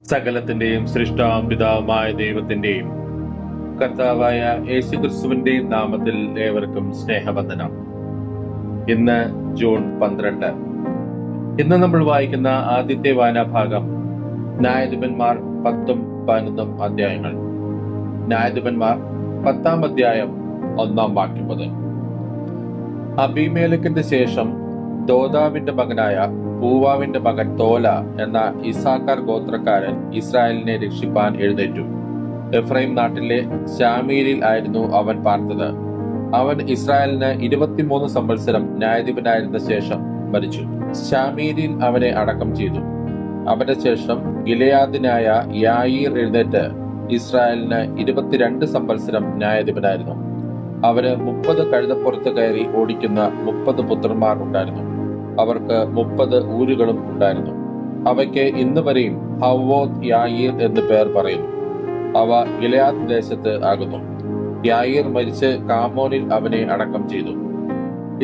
സകലത്തിന്റെയും സൃഷ്ടാവും പിതാവുമായ ദൈവത്തിന്റെയും കർത്താവായ യേശുക്രിസ്തുവിന്റെയും നാമത്തിൽ ഏവർക്കും സ്നേഹവന്ദനം. ഇന്ന് ജൂൺ 12. ഇന്ന് നമ്മൾ വായിക്കുന്ന ആദ്യത്തെ വായനാഭാഗം ന്യായാധിപന്മാർ 10ഉം 11ഉം അധ്യായങ്ങൾ. ന്യായാധിപന്മാർ 10-ാം അധ്യായം 1-ാം വാക്യം മുതൽ. അബീമേലെക്കിന്റെ ശേഷം ദോദാവിന്റെ മകനായ പൂവാവിന്റെ മകൻ തോല എന്ന ഇസാക്കാർ ഗോത്രക്കാരൻ ഇസ്രായേലിനെ രക്ഷിപ്പാൻ എഴുന്നേറ്റു. എഫ്രൈം നാട്ടിലെ ശാമീരിൽ ആയിരുന്നു അവൻ പാർത്തത്. അവൻ ഇസ്രായേലിന് 23 സംവത്സരം ന്യായാധിപനായിരുന്ന ശേഷം മരിച്ചു. ശാമീരിൽ അവനെ അടക്കം ചെയ്തു. അവന്റെ ശേഷം ഗിലെയാദിനായ യായീർ എഴുന്നേറ്റ് ഇസ്രായേലിന് 22 സംവത്സരം ന്യായാധിപനായിരുന്നു. അവന് 30 കഴുതപ്പുറത്ത് കയറി ഓടിക്കുന്ന 30 പുത്രന്മാർ ഉണ്ടായിരുന്നു. അവർക്ക് 30 ഊരുകളും ഉണ്ടായിരുന്നു. അവയ്ക്ക് ഇന്ന് വരെയും ഹവ്വോത്ത് യായീർ എന്ന് പേർ പറയുന്നു. അവ ഗിലെയാദ് ദേശത്ത് ആകുന്നു. യായീർ മരിച്ച് കാമോനിൽ അവനെ അടക്കം ചെയ്തു.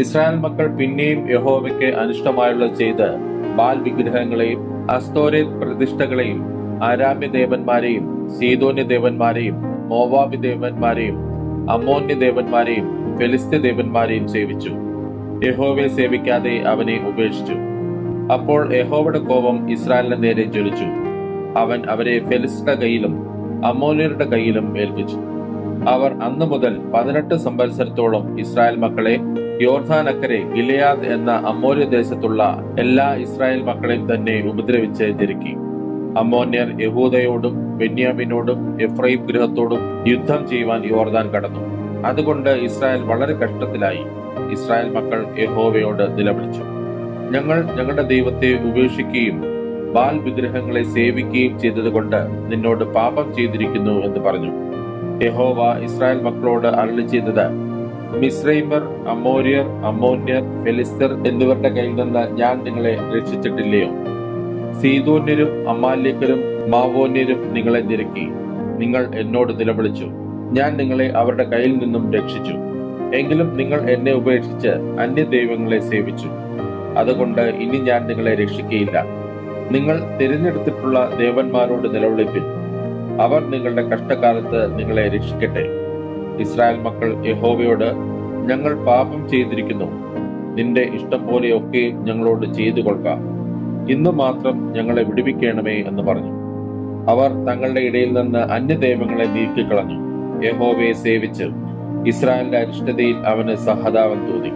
ഇസ്രായേൽ മക്കൾ പിന്നെയും യഹോവയ്ക്ക് അനിഷ്ടമായുള്ളത് ചെയ്ത് ബാൽ വിഗ്രഹങ്ങളെയും അസ്തോരേത്ത് പ്രതിഷ്ഠകളെയും ആരാമ്യ ദേവന്മാരെയും സീദോന്യ ദേവന്മാരെയും മോവാബി ദേവന്മാരെയും അമ്മോന്യ ദേവന്മാരെയും ഫെലിസ്ത്യ ദേവന്മാരെയും സേവിച്ചു. യഹോവയെ സേവിക്കാതെ അവനെ ഉപേക്ഷിച്ചു. അപ്പോൾ യഹോവയുടെ കോപം ഇസ്രായേലിന്റെ നേരെ ജ്വലിച്ചു. അവൻ അവരെ ഫെലിസ്ത്യരുടെ കയ്യിലും അമ്മോന്യരുടെ കയ്യിലും ഏൽപ്പിച്ചു. അവർ അന്നു മുതൽ 18 സംവത്സരത്തോളം ഇസ്രായേൽ മക്കളെ യോർദാനക്കരെ ഗിലെയാദ് എന്ന അമ്മോന്യ ദേശത്തുള്ള എല്ലാ ഇസ്രായേൽ മക്കളെയും തന്നെ ഉപദ്രവിച്ച് ഞെരുക്കി. അമ്മോന്യർ യഹൂദയോടും ബെന്യാമിനോടും എഫ്രൈം ഗൃഹത്തോടും യുദ്ധം ചെയ്യുവാൻ യോർദാൻ കടന്നു. അതുകൊണ്ട് ഇസ്രായേൽ വളരെ കഷ്ടത്തിലായി. ഇസ്രായേൽ മക്കൾ യഹോവയോട് നിലവിളിച്ചു, ഞങ്ങൾ ഞങ്ങളുടെ ദൈവത്തെ ഉപേക്ഷിക്കുകയും ബാൽ വിഗ്രഹങ്ങളെ സേവിക്കുകയും ചെയ്തതുകൊണ്ട് നിന്നോട് പാപം ചെയ്തിരിക്കുന്നു എന്ന് പറഞ്ഞു. യഹോവ ഇസ്രായേൽ മക്കളോട് അരുളി ചെയ്തത്, മിസ്രൈമർ, അമോര്യർ, അമ്മോന്യർ, ഫെലിസ്തർ എന്നിവരുടെ കയ്യിൽ നിന്ന് ഞാൻ നിങ്ങളെ രക്ഷിച്ചിട്ടില്ലയോ? സീദോന്യരും അമാലേക്കരും മാവോന്യരും നിങ്ങളെ ഞെരുക്കി. നിങ്ങൾ എന്നോട് നിലവിളിച്ചു, ഞാൻ നിങ്ങളെ അവരുടെ കയ്യിൽ നിന്നും രക്ഷിച്ചു. എങ്കിലും നിങ്ങൾ എന്നെ ഉപേക്ഷിച്ച് അന്യ ദൈവങ്ങളെ സേവിച്ചു. അതുകൊണ്ട് ഇനി ഞാൻ നിങ്ങളെ രക്ഷിക്കുകയില്ല. നിങ്ങൾ തിരഞ്ഞെടുത്തിട്ടുള്ള ദേവന്മാരോട് നിലവിളിപ്പിൻ. അവർ നിങ്ങളുടെ കഷ്ടകാലത്ത് നിങ്ങളെ രക്ഷിക്കട്ടെ. ഇസ്രായേൽ മക്കൾ യഹോവയോട്, ഞങ്ങൾ പാപം ചെയ്തിരിക്കുന്നു. നിന്റെ ഇഷ്ടം പോലെയൊക്കെ ഞങ്ങളോട് ചെയ്തു കൊള്ളുക. ഇന്നു മാത്രം ഞങ്ങളെ വിടുവിക്കണമേ എന്ന് പറഞ്ഞു. അവർ തങ്ങളുടെ ഇടയിൽ നിന്ന് അന്യദൈവങ്ങളെ നീക്കിക്കളഞ്ഞു. യഹോവയെ സേവിച്ച് ഇസ്രായേലിന്റെ അരിഷ്ടതയിൽ അവന് സഹതാപം തോന്നി.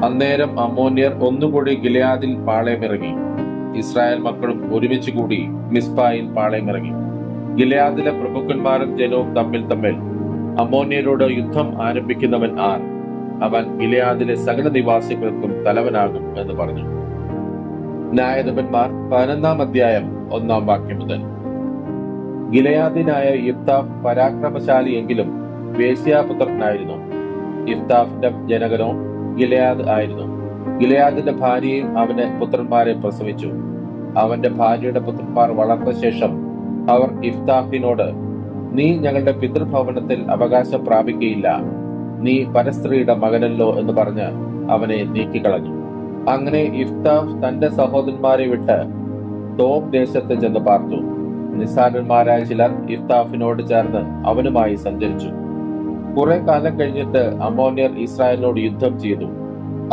അന്നേരം അമ്മോന്യർ ഒന്നുകൂടി ഗിലെയാദിൽ പാളയമിറങ്ങി. ഇസ്രായേൽ മക്കളും ഒരുമിച്ച് കൂടി മിസ്പായിൽ പാളയമിറങ്ങി. ഗിലെയാദിലെ പ്രഭുക്കന്മാരും ജനവും തമ്മിൽ അമ്മോന്യരോട് യുദ്ധം ആരംഭിക്കുന്നവൻ ആർ? അവൻ ഗിലെയാദിലെ സകല നിവാസികൾക്കും തലവനാകും എന്ന് പറഞ്ഞു. ന്യായാധിപന്മാർ 11-ാം അധ്യായം 1-ാം വാക്യം മുതൽ. ഗിലെയാദിനായ യിഫ്താഫ് പരാക്രമശാലിയെങ്കിലും വേശ്യാപുത്രനായിരുന്നു. യിഫ്താഫിന്റെ ജനകനോ ഗിലെയാദ് ആയിരുന്നു. ഗിലെയാദിന്റെ ഭാര്യയും അവന് പുത്രന്മാരെ പ്രസവിച്ചു. അവന്റെ ഭാര്യയുടെ പുത്രന്മാർ വളർന്ന ശേഷം അവർ യിഫ്താഫിനോട്, നീ ഞങ്ങളുടെ പിതൃഭവനത്തിൽ അവകാശം പ്രാപിക്കുകയില്ല. നീ പരസ്ത്രീയുടെ മകനല്ലോ എന്ന് പറഞ്ഞ് അവനെ നീക്കിക്കളഞ്ഞു. അങ്ങനെ യിഫ്താഫ് തന്റെ സഹോദരന്മാരെ വിട്ട് തോം ദേശത്ത് ചെന്ന് പാർത്തു. നിസ്സാരന്മാരായ ചിലർ യിഫ്താഫിനോട് ചേർന്ന് അവനുമായി സഞ്ചരിച്ചു. കുറെ കാലം കഴിഞ്ഞിട്ട് അമ്മോന്യർ ഇസ്രായേലിനോട് യുദ്ധം ചെയ്തു.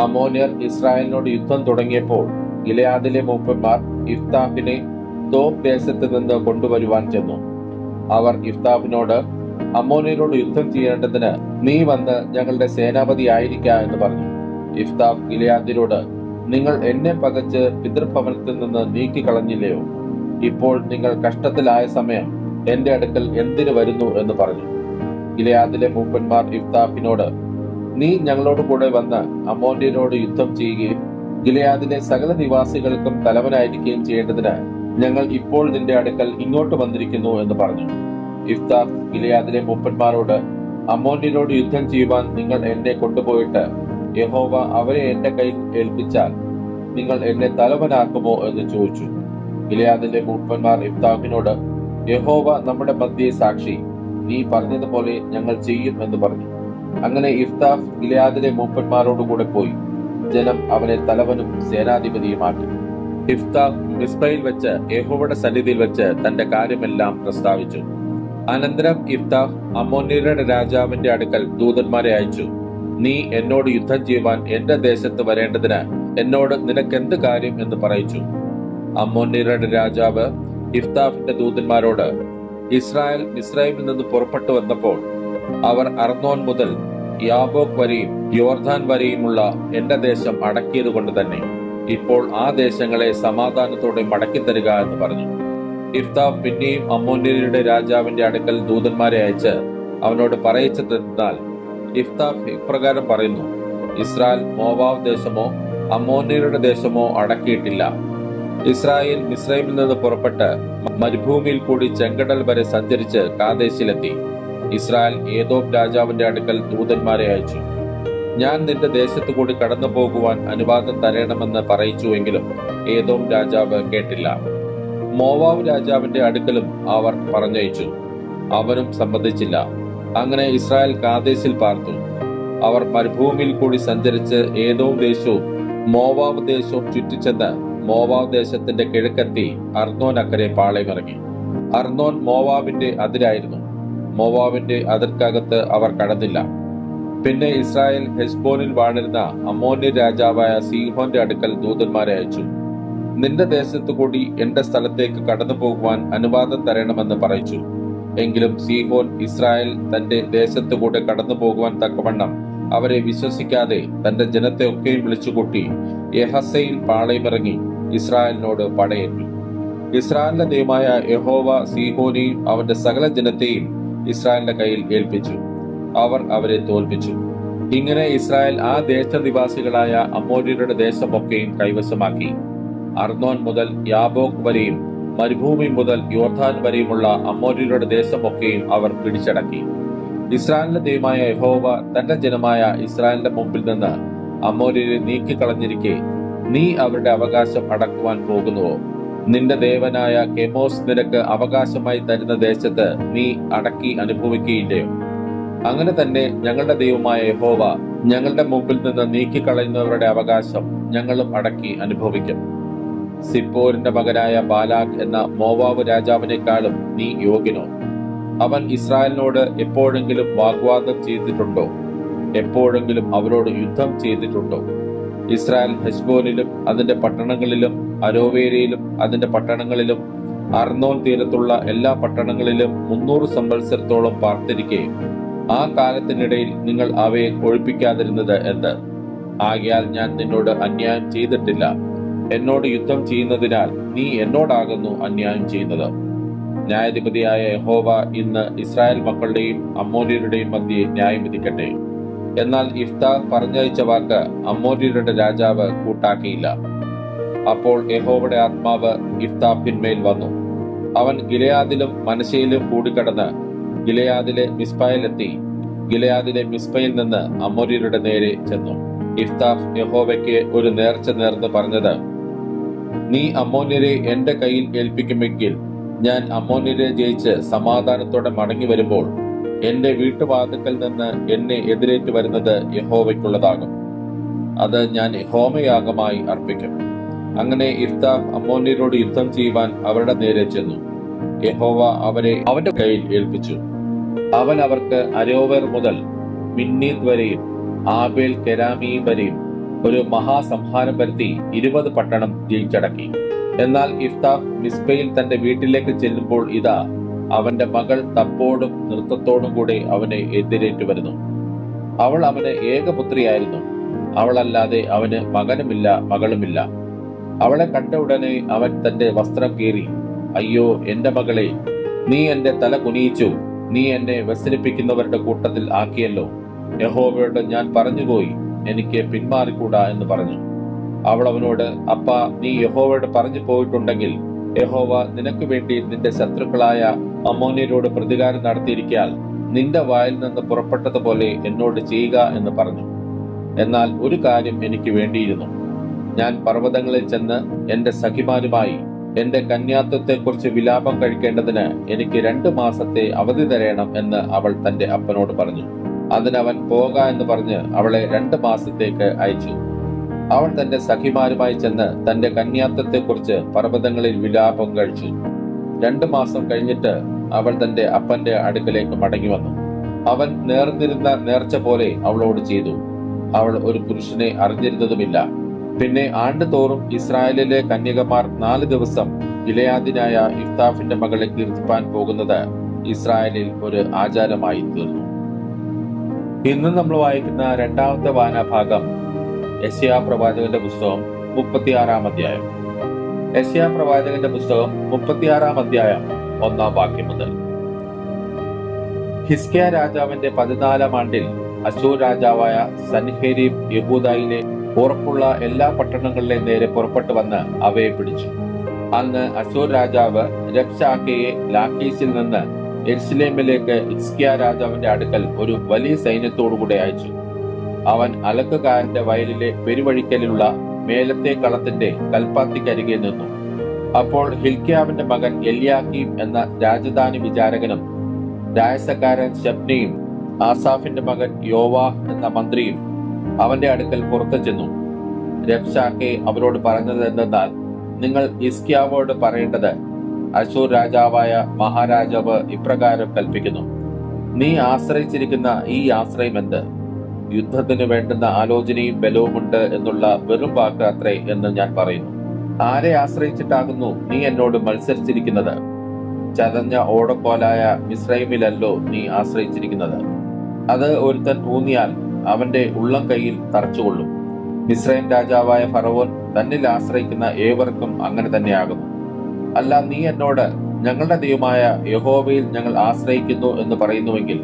അമ്മോന്യർ ഇസ്രായേലിനോട് യുദ്ധം തുടങ്ങിയപ്പോൾ ഗിലെയാദിലെ മൂപ്പന്മാർ യിഫ്താഫിനെ തോം ദേശത്ത് നിന്ന് കൊണ്ടുവരുവാൻ ചെന്നു. അവർ യിഫ്താഫിനോട്, അമ്മോന്യരോട് യുദ്ധം ചെയ്യേണ്ടതിന് നീ വന്ന് ഞങ്ങളുടെ സേനാപതി ആയിരിക്ക എന്ന് പറഞ്ഞു. യിഫ്താഫ് ഗിലെയാദ്യരോട്, നിങ്ങൾ എന്നെ പകച്ച് പിതൃഭവനത്തിൽ നിന്ന് നീക്കിക്കളഞ്ഞില്ലയോ? ഇപ്പോൾ നിങ്ങൾ കഷ്ടത്തിലായ സമയം എന്റെ അടുക്കൽ എന്തിനു വരുന്നു എന്ന് പറഞ്ഞു. ഗിലെയാദിലെ മൂപ്പന്മാർ യിഫ്താഫിനോട്, നീ ഞങ്ങളോട് കൂടെ വന്ന് അമ്മോന്യരോട് യുദ്ധം ചെയ്യുകയും ഗിലെയാദിലെ സകല നിവാസികൾക്കും തലവനായിരിക്കുകയും ചെയ്യേണ്ടതിന് ഞങ്ങൾ ഇപ്പോൾ നിന്റെ അടുക്കൽ ഇങ്ങോട്ട് വന്നിരിക്കുന്നു എന്ന് പറഞ്ഞു. യിഫ്താഫ് ഗിലെയാദിലെ മൂപ്പന്മാരോട്, അമ്മോന്യരോട് യുദ്ധം ചെയ്യുവാൻ നിങ്ങൾ എന്നെ കൊണ്ടുപോയിട്ട് യഹോവ അവരെ എന്റെ കയ്യിൽ ഏൽപ്പിച്ചാൽ നിങ്ങൾ എന്നെ തലവനാക്കുമോ എന്ന് ചോദിച്ചു. ഗിലെയാദിലെ മൂപ്പന്മാർ യിഫ്താഫിനോട്, യഹോവ നമ്മുടെ മധ്യേ സാക്ഷി, നീ പറഞ്ഞതുപോലെ ഞങ്ങൾ ചെയ്യും എന്ന് പറഞ്ഞു. അങ്ങനെ യിഫ്താഫ് ഗിലെയാദിലെ മൂപ്പന്മാരോടുകൂടെ പോയി. ജനം അവനെ തലവനും സേനാധിപതിയുമാക്കി. ഇഫ്താഹ് മിസ്പയിൽ വെച്ച് യഹോവയുടെ സന്നിധിയിൽ വെച്ച് തന്റെ കാര്യമെല്ലാം പ്രസ്താവിച്ചു. അനന്തരം ഇഫ്താഹ് അമ്മോന്യരുടെ രാജാവിന്റെ അടുക്കൽ ദൂതന്മാരെ അയച്ചു. നീ എന്നോട് യുദ്ധം ചെയ്യുവാൻ എന്റെ ദേശത്ത് വരേണ്ടതിന് എന്നോട് നിനക്കെന്ത് കാര്യം എന്ന് പറയിച്ചു. അമ്മോന്യരുടെ രാജാവ് ഇഫ്താഹിന്റെ ദൂതന്മാരോട്, ഇസ്രായേൽ മിസ്രൈമിൽ നിന്ന് പുറപ്പെട്ടു വന്നപ്പോൾ അവർ അർന്നോൻ മുതൽ യാബോക്ക് വരെയും യോർദാൻ വരെയുമുള്ള എന്റെ ദേശം അടക്കിയത് കൊണ്ട് തന്നെ ഇപ്പോൾ ആ ദേശങ്ങളെ സമാധാനത്തോടെ മടക്കിത്തരിക എന്ന് പറഞ്ഞു. ഇഫ്താഹ് പിന്നെയും അമ്മോന്യരുടെ രാജാവിന്റെ അടുക്കൽ ദൂതന്മാരെ അയച്ച് അവനോട് പറയിച്ചതെന്നാൽ, ഇഫ്താഹ് ഇപ്രകാരം പറയുന്നു, ഇസ്രായേൽ മോവാബ് ദേശമോ അമ്മോന്യരുടെ ദേശമോ അടക്കിയിട്ടില്ല. ഇസ്രായേൽ മിസ്രൈമിൽ നിന്ന് പുറപ്പെട്ട് മരുഭൂമിയിൽ കൂടി ചെങ്കടൽ വരെ സഞ്ചരിച്ച് കാദേശിലെത്തി. ഇസ്രായേൽ ഏദോം രാജാവിന്റെ അടുക്കൽ ദൂതന്മാരെ അയച്ചു. ഞാൻ നിന്റെ ദേശത്തു കൂടി കടന്നു പോകുവാൻ അനുവാദം തരണമെന്ന് പറയിച്ചുവെങ്കിലും ഏദോം രാജാവ് കേട്ടില്ല. മോവാബ് രാജാവിന്റെ അടുക്കലും അവർ പറഞ്ഞയച്ചു, അവനും സമ്മതിച്ചില്ല. അങ്ങനെ ഇസ്രായേൽ കാദേശിൽ പാർത്തു. അവർ മരുഭൂമിയിൽ കൂടി സഞ്ചരിച്ച് ഏദോം ദേശവും മോവാബ് ദേശവും ചുറ്റിച്ചെന്ന് മോവാബ് ദേശത്തിന്റെ കിഴക്കെത്തി അർന്നോൻ അക്കരെ പാളയമിറങ്ങി. അർന്നോൻ മോവാബിന്റെ അതിരായിരുന്നു. മോവാബിന്റെ അതിർക്കകത്ത് അവർ കടന്നില്ല. പിന്നെ ഇസ്രായേൽ ഹെശ്ബോനിൽ വാണിരുന്ന അമ്മോന്യ രാജാവായ സീഹോന്റെ അടുക്കൽ ദൂതന്മാരെ അയച്ചു. നിന്റെ ദേശത്തു കൂടി എന്റെ സ്ഥലത്തേക്ക് കടന്നു പോകുവാൻ അനുവാദം തരണമെന്ന് പറയിച്ചു. എങ്കിലും സീഹോൻ ഇസ്രായേൽ തന്റെ ദേശത്തു കൂടെ കടന്നു പോകുവാൻ തക്കവണ്ണം അവരെ വിശ്വസിക്കാതെ തന്റെ ജനത്തെ ഒക്കെയും വിളിച്ചുകൂട്ടി യഹസയിൽ പാളയമിറങ്ങി ഇസ്രായേലിനോട് പടയേറ്റു. ഇസ്രായേലിന്റെ ദൈവമായ യഹോവ സീഹോനെയും അവന്റെ സകല ജനത്തെയും ഇസ്രായേലിന്റെ കയ്യിൽ ഏൽപ്പിച്ചു. അവർ അവരെ തോൽപ്പിച്ചു. ഇങ്ങനെ ഇസ്രായേൽ ആ ദേശനിവാസികളായ അമ്മോന്യരുടെ ദേശമൊക്കെയും കൈവശമാക്കി. അർന്നോൻ മുതൽ യാബോക്ക് വരെയും മരുഭൂമി മുതൽ യോർദാൻ വരെയുമുള്ള അമ്മോന്യരുടെ ദേശമൊക്കെയും അവർ പിടിച്ചടക്കി. ഇസ്രായേലിന്റെ ദൈവമായ യഹോവ തന്റെ ജനമായ ഇസ്രായേലിന്റെ മുമ്പിൽ നിന്ന് അമ്മോന്യരെ നീക്കിക്കളഞ്ഞിരിക്കെ നീ അവരുടെ അവകാശം അടക്കുവാൻ പോകുന്നുവോ? നിന്റെ ദേവനായ കെമോസ് നിനക്ക് അവകാശമായി തരുന്ന ദേശത്ത് നീ അടക്കി അനുഭവിക്കുകയില്ലയോ? അങ്ങനെ തന്നെ ഞങ്ങളുടെ ദൈവമായ യഹോവ ഞങ്ങളുടെ മുമ്പിൽ നിന്ന് നീക്കിക്കളയുന്നവരുടെ അവകാശം ഞങ്ങളും അടക്കി അനുഭവിക്കും. സിപ്പോരിന്റെ മകനായ ബാലാഖ് എന്ന മോവാബ് രാജാവിനേക്കാളും നീ യോഗ്യനോ? അവൻ ഇസ്രായേലിനോട് എപ്പോഴെങ്കിലും വാഗ്വാദം ചെയ്തിട്ടുണ്ടോ? എപ്പോഴെങ്കിലും അവരോട് യുദ്ധം ചെയ്തിട്ടുണ്ടോ? ഇസ്രായേൽ ഹെശ്ബോനിലും അതിന്റെ പട്ടണങ്ങളിലും അരോവേരയിലും അതിന്റെ പട്ടണങ്ങളിലും അർന്നോൻ തീരത്തുള്ള എല്ലാ പട്ടണങ്ങളിലും 300 സംവത്സരത്തോളം പാർത്തിരിക്കെ ആ കാലത്തിനിടയിൽ നിങ്ങൾ അവയെ ഒഴിപ്പിക്കാതിരുന്നത് എന്ത്? ആകയാൽ ഞാൻ നിന്നോട് അന്യായം ചെയ്തിട്ടില്ല. എന്നോട് യുദ്ധം ചെയ്യുന്നതിനാൽ നീ എന്നോടാകുന്നു അന്യായം ചെയ്യുന്നത്. ന്യായാധിപതിയായ യഹോവ ഇന്ന് ഇസ്രായേൽ മക്കളുടെയും അമ്മോന്യരുടെയും മധ്യേ ന്യായം വിധിക്കട്ടെ. എന്നാൽ ഇഫ്താഹ് പറഞ്ഞയച്ച വാക്ക് അമ്മോന്യരുടെ രാജാവ് കൂട്ടാക്കിയില്ല. അപ്പോൾ യഹോവയുടെ ആത്മാവ് ഇഫ്താഹിന്മേൽ വന്നു. അവൻ ഗിലെയാദിലും മനശ്ശെയിലും കൂടിക്കടന്ന് ഗിലെയാദിലെ മിസ്പയിലെത്തി. ഗിലെയാദിലെ മിസ്പയിൽ നിന്ന് അമ്മോന്യരുടെ നേരെ ചെന്നു. ഇഫ്താഹ് യഹോവയ്ക്ക് ഒരു നേർച്ച നേർന്ന് പറഞ്ഞത്, നീ അമ്മോന്യരെ എന്റെ കയ്യിൽ ഏൽപ്പിക്കുമെങ്കിൽ ഞാൻ അമ്മോന്യരെ ജയിച്ച് സമാധാനത്തോടെ മടങ്ങി വരുമ്പോൾ എന്റെ വീട്ടുവാതിക്കൽ നിന്ന് എന്നെ എതിരേറ്റ് വരുന്നത് യഹോവയ്ക്കുള്ളതാകും. അത് ഞാൻ ഹോമയാഗമായി അർപ്പിക്കും. അങ്ങനെ ഇഫ്താഹ് അമ്മോന്യരോട് യുദ്ധം ചെയ്യുവാൻ അവരുടെ നേരെ ചെന്നു. യഹോവ അവരെ അവന്റെ കയ്യിൽ ഏൽപ്പിച്ചു. അവൻ അവർക്ക് അരോവേർ മുതൽ മിന്നീത് വരെയും ആബേൽ കെരാമീം വരെയും ഒരു മഹാസംഹാരം വരുത്തി 20 പട്ടണം ജയിച്ചടക്കി. എന്നാൽ ഇഫ്താഹ് മിസ്പയിൽ തന്റെ വീട്ടിലേക്ക് ചെല്ലുമ്പോൾ ഇതാ അവന്റെ മകൾ തപ്പോടും നൃത്തത്തോടും കൂടെ അവനെ എതിരേറ്റു വരുന്നു. അവൾ അവന് ഏകപുത്രിയായിരുന്നു. അവളല്ലാതെ അവന് മകനുമില്ല, മകളുമില്ല. അവളെ കണ്ട ഉടനെ അവൻ തന്റെ വസ്ത്രം കീറി, അയ്യോ എന്റെ മകളെ, നീ എന്റെ തല കുനിയിച്ചു, നീ എന്നെ വ്യസനിപ്പിക്കുന്നവരുടെ കൂട്ടത്തിൽ ആക്കിയല്ലോ. യഹോവയോട് ഞാൻ പറഞ്ഞുപോയി, എനിക്ക് പിന്മാറിക്കൂടാ എന്ന് പറഞ്ഞു. അവൾ അവനോട്, അപ്പാ, നീ യഹോവയോട് പറഞ്ഞു പോയിട്ടുണ്ടെങ്കിൽ യഹോവ നിനക്ക് വേണ്ടി നിന്റെ ശത്രുക്കളായ അമ്മോന്യരോട് പ്രതികാരം നടത്തിയിരിക്കാൽ നിന്റെ വായിൽ നിന്ന് പുറപ്പെട്ടതുപോലെ എന്നോട് ചെയ്യുക എന്ന് പറഞ്ഞു. എന്നാൽ ഒരു കാര്യം എനിക്ക് വേണ്ടിയിരുന്നു. ഞാൻ പർവ്വതങ്ങളിൽ ചെന്ന് എന്റെ സഖിമാരുമായി എന്റെ കന്യാത്വത്തെക്കുറിച്ച് വിലാപം കഴിക്കേണ്ടതിന് എനിക്ക് 2 മാസത്തെ അവധി തരേണം എന്ന് അവൾ തന്റെ അപ്പനോട് പറഞ്ഞു. അതിനവൻ പോക എന്ന് പറഞ്ഞ് അവളെ 2 മാസത്തേക്ക് അയച്ചു. അവൾ തന്റെ സഖിമാരുമായി ചെന്ന് തന്റെ കന്യാത്വത്തെക്കുറിച്ച് പർവ്വതങ്ങളിൽ വിലാപം കഴിച്ചു. 2 മാസം കഴിഞ്ഞിട്ട് അവൾ തന്റെ അപ്പന്റെ അടുക്കലേക്ക് മടങ്ങി വന്നു. അവൻ നേർന്നിരുന്ന നേർച്ച പോലെ അവളോട് ചെയ്തു. അവൾ ഒരു പുരുഷനെ അറിഞ്ഞിരുന്നതുമില്ല. പിന്നെ ആണ്ടുതോറും ഇസ്രായേലിലെ കന്യകമാർ 4 ദിവസം ഗിലെയാദിനായ യിഫ്താഫിന്റെ മകളെ കീർത്തിപ്പാൻ പോകുന്നത് ഇസ്രായേലിൽ ഒരു ആചാരമായി തീർന്നു. ഇന്ന് നമ്മൾ വായിക്കുന്ന രണ്ടാമത്തെ വായനാഭാഗം യെശയ്യാ പ്രവാചകന്റെ പുസ്തകം 36-ാം അധ്യായം. യെശയ്യാ പ്രവാചകന്റെ പുസ്തകം 36-ാം അധ്യായം 1-ാം വാക്യം മുതൽ. ഹിസ്കിയാ രാജാവിന്റെ 14-ാം ആണ്ടിൽ അശൂർ രാജാവായ സൻഹേരീബ് യഹൂദയിലെ ഉറപ്പുള്ള എല്ലാ പട്ടണങ്ങളിലെ നേരെ പുറപ്പെട്ടു വന്ന് അവയെ പിടിച്ചു. അന്ന് അശൂർ രാജാവ് രബ്ശാക്കയെ ലാഖീസിൽ നിന്ന് യെരുശലേമിലേക്ക് ഹിസ്കിയാ രാജാവിന്റെ അടുക്കൽ ഒരു വലിയ സൈന്യത്തോടുകൂടെ അയച്ചു. അവൻ അലക്കുകാരന്റെ വയലിലെ പെരുവഴിക്കലിലുള്ള മേലത്തെ കളത്തിന്റെ കൽപ്പാത്തിക്കരികെ നിന്നു. അപ്പോൾ ഹിൽക്കിയാവിന്റെ മകൻ എല്യാക്കീം എന്ന രാജധാനി വിചാരകനും രായസക്കാരൻ ശബ്നയും ആസാഫിന്റെ മകൻ യോവാഹ് എന്ന മന്ത്രിയും അവന്റെ അടുക്കൽ പുറത്തു ചെന്നു. രബ്ശാക്കെ അവരോട് പറഞ്ഞത് എന്തെന്നാൽ, നിങ്ങൾ ഹിസ്കിയാവോട് പറയേണ്ടത്, അശൂർ രാജാവായ മഹാരാജാവ് ഇപ്രകാരം കൽപ്പിക്കുന്നു: നീ ആശ്രയിച്ചിരിക്കുന്ന ഈ ആശ്രയം എന്ത്? യുദ്ധത്തിന് വേണ്ടുന്ന ആലോചനയും ബലവുമുണ്ട് എന്നുള്ള വെറും വാക്ക് അത്രേ എന്ന് ഞാൻ പറയുന്നു. ആരെ ആശ്രയിച്ചിട്ടാകുന്നു നീ എന്നോട് മത്സരിച്ചിരിക്കുന്നത്? ചതഞ്ഞ ഓടക്കോലായ മിസ്രൈമിലല്ലോ നീ ആശ്രയിച്ചിരിക്കുന്നത്. അത് ഒരുത്തൻ ഊന്നിയാൽ അവന്റെ ഉള്ളം കൈയിൽ തറച്ചുകൊള്ളും. മിസ്രൈം രാജാവായ ഫറവോൻ തന്നിൽ ആശ്രയിക്കുന്ന ഏവർക്കും അങ്ങനെ തന്നെയാകുന്നു. അല്ല, നീ എന്നോട് ഞങ്ങളുടെ ദൈവമായ യഹോവയിൽ ഞങ്ങൾ ആശ്രയിക്കുന്നു എന്ന് പറയുന്നുവെങ്കിൽ,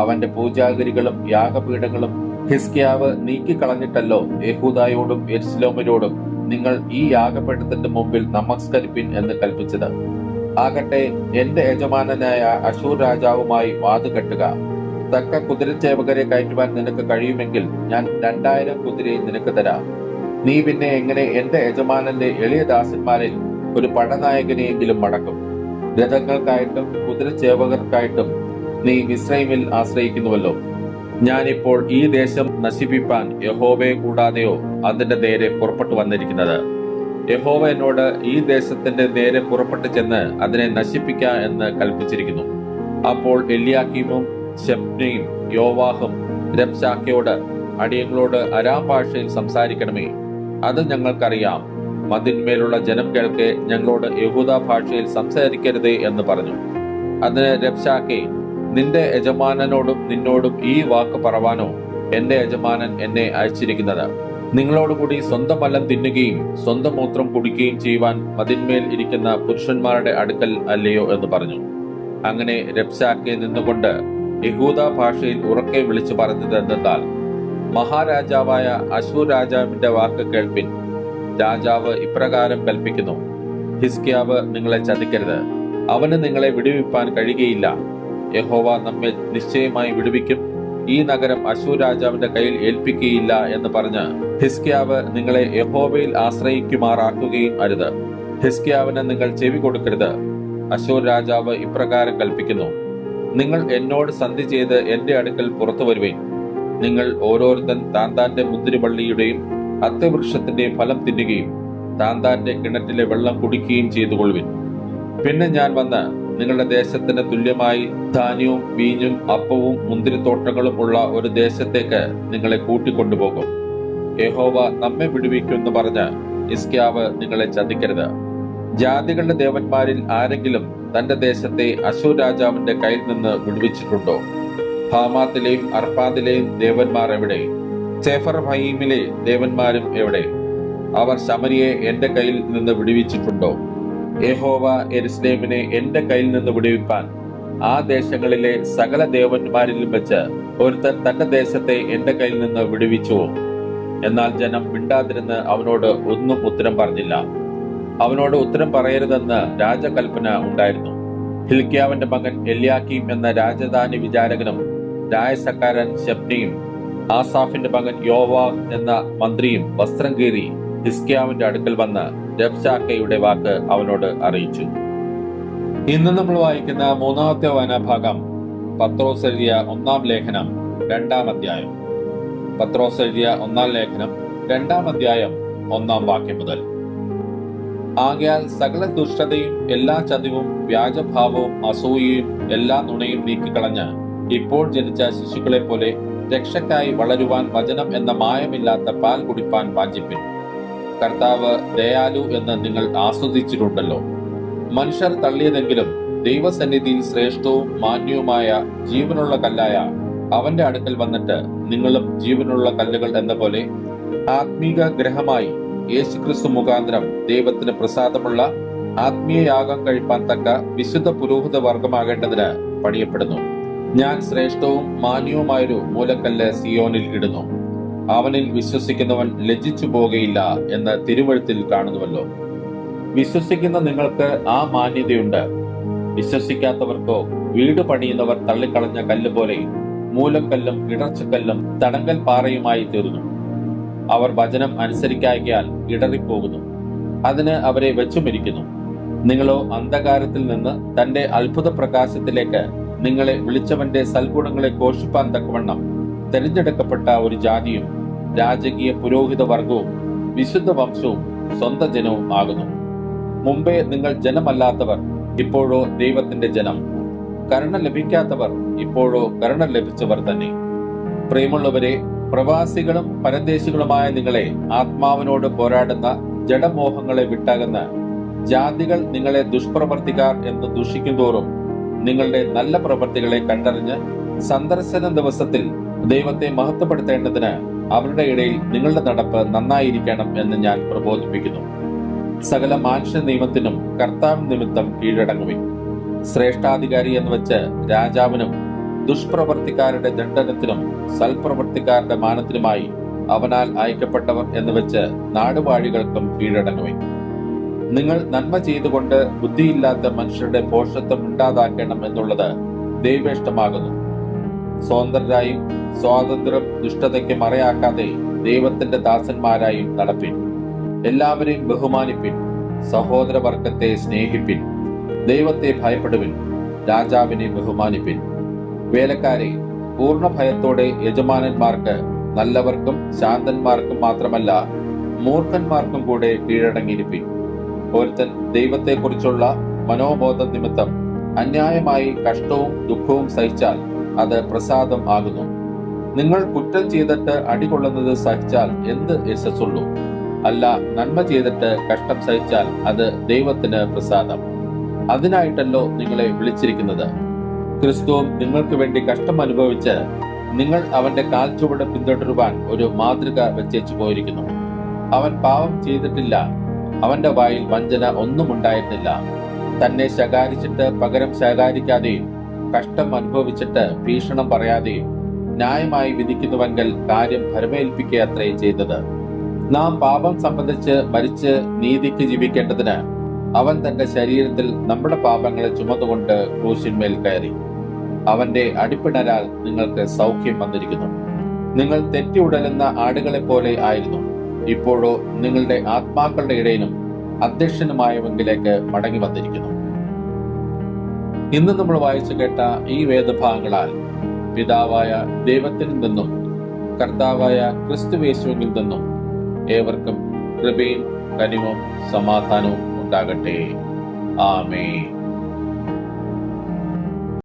അവന്റെ പൂജാഗിരികളും യാഗപീഠങ്ങളും ഹിസ്കിയാവ് നീക്കിക്കളഞ്ഞിട്ടല്ലോ യെഹൂദയോടും യെരുശലേമിനോടും നിങ്ങൾ ഈ യാഗപീഠത്തിന്റെ മുമ്പിൽ നമസ്കരിപ്പിൻ എന്ന് കൽപ്പിച്ചത്. ആകട്ടെ, എന്റെ യജമാനനായ അശൂർ രാജാവുമായി വാതുകെട്ടുക. തക്ക കുതിരച്ചേവകരെ കയറ്റുവാൻ നിനക്ക് കഴിയുമെങ്കിൽ ഞാൻ 2000 കുതിരയെ നിനക്ക് തരാം. നീ പിന്നെ എങ്ങനെ എന്റെ യജമാനന്റെ എളിയ ദാസന്മാരിൽ ഒരു പടനായകനെയെങ്കിലും മടക്കും? രഥങ്ങൾക്കായിട്ടും കുതിരച്ചേവകർക്കായിട്ടും നീ മിസ്രൈമിൽ ആശ്രയിക്കുന്നുവല്ലോ. ഞാനിപ്പോൾ ഈ ദേശം നശിപ്പിപ്പാൻ യഹോവയെ കൂടാതെയോ അതിന്റെ നേരെ പുറപ്പെട്ടു വന്നിരിക്കുന്നത്? യഹോവ എന്നോട് ഈ ദേശത്തിന്റെ നേരെ പുറപ്പെട്ടു ചെന്ന് അതിനെ നശിപ്പിക്ക എന്ന് കൽപ്പിച്ചിരിക്കുന്നു. അപ്പോൾ എല്യാക്കീമും ശബ്നയും യോവാഹും രബ്ശാക്കയോട്, അടിയങ്ങളോട് അരാം ഭാഷയിൽ സംസാരിക്കണമേ, അത് ഞങ്ങൾക്കറിയാം. മതിന്മേലുള്ള ജനം കേൾക്കെ ഞങ്ങളോട് യഹൂദ ഭാഷയിൽ സംസാരിക്കരുതേ എന്ന് പറഞ്ഞു. അതിന് രബ്ശാക്കെ, നിന്റെ യജമാനനോടും നിന്നോടും ഈ വാക്ക് പറവാനോ എന്റെ യജമാനൻ എന്നെ അയച്ചിരിക്കുന്നത്? നിങ്ങളോടുകൂടി സ്വന്തം മലം തിന്നുകയും സ്വന്തം മൂത്രം കുടിക്കുകയും ചെയ്യുവാൻ മതിന്മേൽ ഇരിക്കുന്ന പുരുഷന്മാരുടെ അടുക്കൽ അല്ലയോ എന്ന് പറഞ്ഞു. അങ്ങനെ രബ്ശാക്കെ നിന്നുകൊണ്ട് യഹൂദ ഭാഷയിൽ ഉറക്കെ വിളിച്ചു പറഞ്ഞത് എന്തെന്നാൽ, മഹാരാജാവായ അശൂർ രാജാവിന്റെ വാക്ക് കേൾപ്പിൻ. രാജാവ് ഇപ്രകാരം കൽപ്പിക്കുന്നു: ഹിസ്കിയാവ് നിങ്ങളെ ചതിക്കരുത്. അവന് നിങ്ങളെ വിടുവിപ്പാൻ കഴിയുകയില്ല. യഹോവ നമ്മെ നിശ്ചയമായി വിടുവിക്കും. ഈ നഗരം അശൂർ രാജാവിന്റെ കയ്യിൽ ഏൽപ്പിക്കുകയില്ല എന്ന് പറഞ്ഞ് ഹിസ്കിയാവ് നിങ്ങളെ യഹോവയിൽ ആശ്രയിക്കുമാറാക്കുകയും അരുത്. ഹിസ്കിയാവിന് നിങ്ങൾ ചെവി കൊടുക്കരുത്. അശൂർ രാജാവ് ഇപ്രകാരം കൽപ്പിക്കുന്നു: നിങ്ങൾ എന്നോട് സന്ധി ചെയ്ത് എന്റെ അടുക്കൽ പുറത്തു വരുവേൻ. നിങ്ങൾ ഓരോരുത്തൻ താന്താന്റെ മുന്തിരിവള്ളിയുടെയും അത്തിവൃക്ഷത്തിന്റെയും ഫലം തിന്നുകയും താന്താന്റെ കിണറ്റിലെ വെള്ളം കുടിക്കുകയും ചെയ്തുകൊള്ളുവിൻ. പിന്നെ ഞാൻ വന്ന് നിങ്ങളുടെ ദേശത്തിന് തുല്യമായി ധാന്യവും വീഞ്ഞും അപ്പവും മുന്തിരിത്തോട്ടങ്ങളും ഉള്ള ഒരു ദേശത്തേക്ക് നിങ്ങളെ കൂട്ടിക്കൊണ്ടുപോകും. യഹോവ നമ്മെ വിടുവിക്കുമെന്ന് പറഞ്ഞ് ഹിസ്കിയാവ് നിങ്ങളെ ചതിക്കരുത്. ജാതികളുടെ ദേവന്മാരിൽ ആരെങ്കിലും തന്റെ ദേശത്തെ അശൂർ രാജാവിന്റെ കയ്യിൽ നിന്ന് വിടുവിച്ചിട്ടുണ്ടോ? ഹാമാത്തിലെയും അർപ്പാദിലെയും ദേവന്മാർ എവിടെ? സെഫർവയീമിലെ ദേവന്മാരും എവിടെ? അവർ ശമരിയെ എന്റെ കയ്യിൽ നിന്ന് വിടുവിച്ചിട്ടുണ്ടോ? യഹോവ യെരുശലേമിനെ എന്റെ കയ്യിൽ നിന്ന് വിടുവിപ്പാൻ ആ ദേശങ്ങളിലെ സകല ദേവന്മാരിലും വെച്ച് ഒരുത്തൻ തന്റെ ദേശത്തെ എന്റെ കയ്യിൽ നിന്ന് വിടുവിച്ചുവോ? എന്നാൽ ജനം മിണ്ടാതിരുന്ന് അവനോട് ഒന്നും ഉത്തരം പറഞ്ഞില്ല. അവനോട് ഉത്തരം പറയരുതെന്ന് രാജകൽപ്പന ഉണ്ടായിരുന്നു. ഹിൽക്കിയാവിന്റെ മകൻ എല്യാക്കീം എന്ന രാജധാനി വിചാരകനും രായസക്കാരൻ ശബ്നയും ആസാഫിന്റെ മകൻ യോവാഹ് എന്ന മന്ത്രിയും വസ്ത്രം കീറി ഹിസ്കിയാവിന്റെ അടുക്കൽ വന്ന് രബ്ശാക്കയുടെ വാക്ക് അവനോട് അറിയിച്ചു. ഇന്ന് നമ്മൾ വായിക്കുന്ന മൂന്നാമത്തെ വായനാഭാഗം പത്രോസ് എഴുതിയ 1-ാം ലേഖനം 2-ാം അധ്യായം. പത്രോസ് എഴുതിയ 1-ാം ലേഖനം 2-ാം അധ്യായം 1-ാം വാക്യം മുതൽ. ആകയാൽ സകല ദുഷ്ടതയും എല്ലാ ചതിവും വ്യാജഭാവവും അസൂയയും എല്ലാ നുണയും നീക്കിക്കളഞ്ഞ് ഇപ്പോൾ ജനിച്ച ശിശുക്കളെ പോലെ രക്ഷയ്ക്കായി വളരുവാൻ വചനം എന്ന മായമില്ലാത്ത പാൽ കുടിപ്പാൻ വാഞ്ചിപ്പിൻ. കർത്താവ് ദയാലു എന്ന് നിങ്ങൾ ആസ്വദിച്ചിട്ടുണ്ടല്ലോ. മനുഷ്യർ തള്ളിയതെങ്കിലും ദൈവസന്നിധിയിൽ ശ്രേഷ്ഠവും മാന്യവുമായ ജീവനുള്ള കല്ലായ അവന്റെ അടുക്കൽ വന്നിട്ട് നിങ്ങളും ജീവനുള്ള കല്ലുകൾ എന്ന പോലെ ആത്മീക ഗ്രഹമായി യേശുക്രിസ്തു മുഖാന്തരം ദൈവത്തിന് പ്രസാദമുള്ള ആത്മീയ യാഗം കഴിപ്പാൻ തക്ക വിശുദ്ധ പുരോഹിത വർഗമാകേണ്ടതിന് പണിയപ്പെടുന്നു. ഞാൻ ശ്രേഷ്ഠവും മാന്യവുമായൊരു മൂലക്കല്ല് സിയോനിൽ ഇടുന്നു, അവനിൽ വിശ്വസിക്കുന്നവൻ ലജ്ജിച്ചു പോകുകയില്ല എന്ന് തിരുവെഴുത്തിൽ കാണുന്നുവല്ലോ. വിശ്വസിക്കുന്ന നിങ്ങൾക്ക് ആ മാന്യതയുണ്ട്. വിശ്വസിക്കാത്തവർക്കോ വീട് പണിയുന്നവർ തള്ളിക്കളഞ്ഞ കല്ല് പോലെ മൂലക്കല്ലും ഇടർച്ചക്കല്ലും തടങ്കൽ പാറയുമായി തീർന്നു. അവർ വചനം അനുസരിക്കായ്കയാൽ ഇടറിപ്പോകുന്നു, അതിന് അവരെ വെച്ചുമിരിക്കുന്നു. നിങ്ങളോ അന്ധകാരത്തിൽ നിന്ന് തന്റെ അത്ഭുത പ്രകാശത്തിലേക്ക് നിങ്ങളെ വിളിച്ചവന്റെ സൽഗുണങ്ങളെ ഘോഷിപ്പാൻ തക്കവണ്ണം തെരഞ്ഞെടുക്കപ്പെട്ട ഒരു ജാതിയും രാജകീയ പുരോഹിത വർഗവും വിശുദ്ധ വംശവും സ്വന്തം ജനവും ആകുന്നു. മുമ്പേ നിങ്ങൾ ജനമല്ലാത്തവർ, ഇപ്പോഴോ ദൈവത്തിന്റെ ജനം. കരുണ ലഭിക്കാത്തവർ, ഇപ്പോഴോ കരുണ ലഭിച്ചവർ തന്നെ. പ്രിയമുള്ളവരെ, പ്രവാസികളും പരദേശികളുമായ നിങ്ങളെ ആത്മാവിനോട് പോരാടുന്ന ജഡമോഹങ്ങളെ വിട്ടകന്ന് ജാതികൾ നിങ്ങളെ ദുഷ്പ്രവർത്തിക്കാർ എന്ന് ദുഷിക്കുന്തോറും നിങ്ങളുടെ നല്ല പ്രവൃത്തികളെ കണ്ടറിഞ്ഞ് സന്ദർശന ദിവസത്തിൽ ദൈവത്തെ മഹത്വപ്പെടുത്തേണ്ടതിന് അവരുടെ ഇടയിൽ നിങ്ങളുടെ നടപ്പ് നന്നായിരിക്കണം എന്ന് ഞാൻ പ്രബോധിപ്പിക്കുന്നു. സകല മാനുഷ്യ നിയമത്തിനും കർത്താവ് നിമിത്തം കീഴടങ്ങുവിൻ. ശ്രേഷ്ഠാധികാരി എന്ന് വെച്ച് രാജാവിനും ദുഷ്പ്രവർത്തിക്കാരുടെ ദണ്ഡനത്തിനും സൽപ്രവർത്തിക്കാരുടെ മാനത്തിനുമായി അവനാൽ അയക്കപ്പെട്ടവർ എന്ന് വെച്ച് നാടുവാഴികൾക്കും കീഴടങ്ങുവിൻ. നിങ്ങൾ നന്മ ചെയ്തുകൊണ്ട് ബുദ്ധിയില്ലാത്ത മനുഷ്യരുടെ ഭോഷത്വം ഉണ്ടാതാക്കണം എന്നുള്ളത് ദൈവേഷ്ടമാകുന്നു. സ്വതന്ത്രരായും സ്വാതന്ത്ര്യം ദുഷ്ടതയ്ക്ക് മറയാക്കാതെ ദൈവത്തിന്റെ ദാസന്മാരായും നടപ്പിൻ. എല്ലാവരെയും ബഹുമാനിപ്പിൻ. സഹോദരവർഗത്തെ സ്നേഹിപ്പിൻ. ദൈവത്തെ ഭയപ്പെടുവിൻ. രാജാവിനെ ബഹുമാനിപ്പിൻ. വേലക്കാരെ, പൂർണ്ണ ഭയത്തോടെ യജമാനന്മാർക്ക്, നല്ലവർക്കും ശാന്തന്മാർക്കും മാത്രമല്ല മൂർഖന്മാർക്കും കൂടെ കീഴടങ്ങിയിരിപ്പിൻ. ഒരുത്തൻ ദൈവത്തെക്കുറിച്ചുള്ള മനോബോധ നിമിത്തം അന്യായമായി കഷ്ടവും ദുഃഖവും സഹിച്ചാൽ അത് പ്രസാദം ആകുന്നു. നിങ്ങൾ കുറ്റം ചെയ്തിട്ട് അടികൊള്ളുന്നത് സഹിച്ചാൽ എന്ത് യശസ്സുള്ളൂ? അല്ല, നന്മ ചെയ്തിട്ട് കഷ്ടം സഹിച്ചാൽ അത് ദൈവത്തിന് പ്രസാദം. അതിനായിട്ടല്ലോ നിങ്ങളെ വിളിച്ചിരിക്കുന്നത്. ക്രിസ്തുവും നിങ്ങൾക്ക് വേണ്ടി കഷ്ടം അനുഭവിച്ച് നിങ്ങൾ അവന്റെ കാൽച്ചുവട് പിന്തുടരുവാൻ ഒരു മാതൃക വെച്ചേച്ചു പോയിരിക്കുന്നു. അവൻ പാപം ചെയ്തിട്ടില്ല, അവന്റെ വായിൽ വഞ്ചന ഒന്നും ഉണ്ടായിരുന്നില്ല. തന്നെ ശകാരിച്ചിട്ട് പകരം ശകാരിക്കാതെയും കഷ്ടം അനുഭവിച്ചിട്ട് ഭീഷണം പറയാതെയും ന്യായമായി വിധിക്കുന്നുവെങ്കിൽ കാര്യം ഭരമേൽപ്പിക്കുകയത്രേ ചെയ്തത്. നാം പാപം സംബന്ധിച്ച് മരിച്ച് നീതിക്ക് ജീവിക്കേണ്ടതിന് അവൻ തന്റെ ശരീരത്തിൽ നമ്മുടെ പാപങ്ങളെ ചുമന്നുകൊണ്ട് ക്രൂശിന്മേൽ കയറി. അവന്റെ അടിപ്പിണരാൽ നിങ്ങൾക്ക് സൗഖ്യം വന്നിരിക്കുന്നു. നിങ്ങൾ തെറ്റി ഉടലുന്ന ആടുകളെ പോലെ ആയിരുന്നു. ഇപ്പോഴോ നിങ്ങളുടെ ആത്മാക്കളുടെ ഇടയിലും അധ്യക്ഷനുമായവെങ്കിലേക്ക് മടങ്ങി വന്നിരിക്കുന്നു. ഇന്ന് നമ്മൾ വായിച്ചു കേട്ട ഈ വേദഭാഗങ്ങളാൽ പിതാവായ ദൈവത്തിൽ നിന്നും കർത്താവായ ക്രിസ്തുയേശുവിൽ നിന്നും ഏവർക്കും കൃപയും കനിവും സമാധാനവും ഉണ്ടാകട്ടെ. ആമേൻ.